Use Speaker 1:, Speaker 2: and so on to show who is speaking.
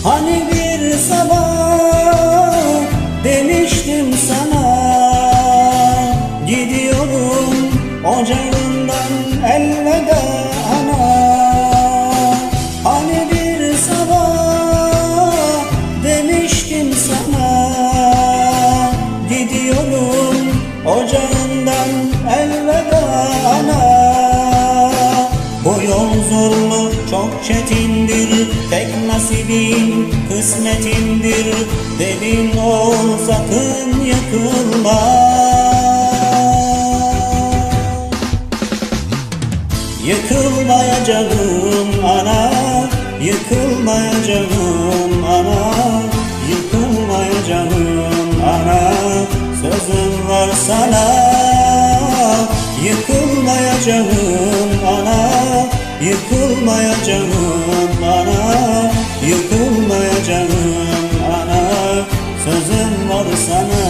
Speaker 1: Hani bir sabah demiştim sana, gidiyorum ocağından elveda ana. Hani bir sabah demiştim sana, gidiyorum ocağından elveda ana. Bu yol zorlu, çok çetindir, tek nasibin kısmetindir. Dedin ol, sakın yıkılma. Yıkılmayacağım ana, yıkılmayacağım ana, yıkılmayacağım ana. Sözüm var sana, yıkılmayacağım ana, yıkılmayacağım ana, yıkılmayacağım ana. Sözüm var sana.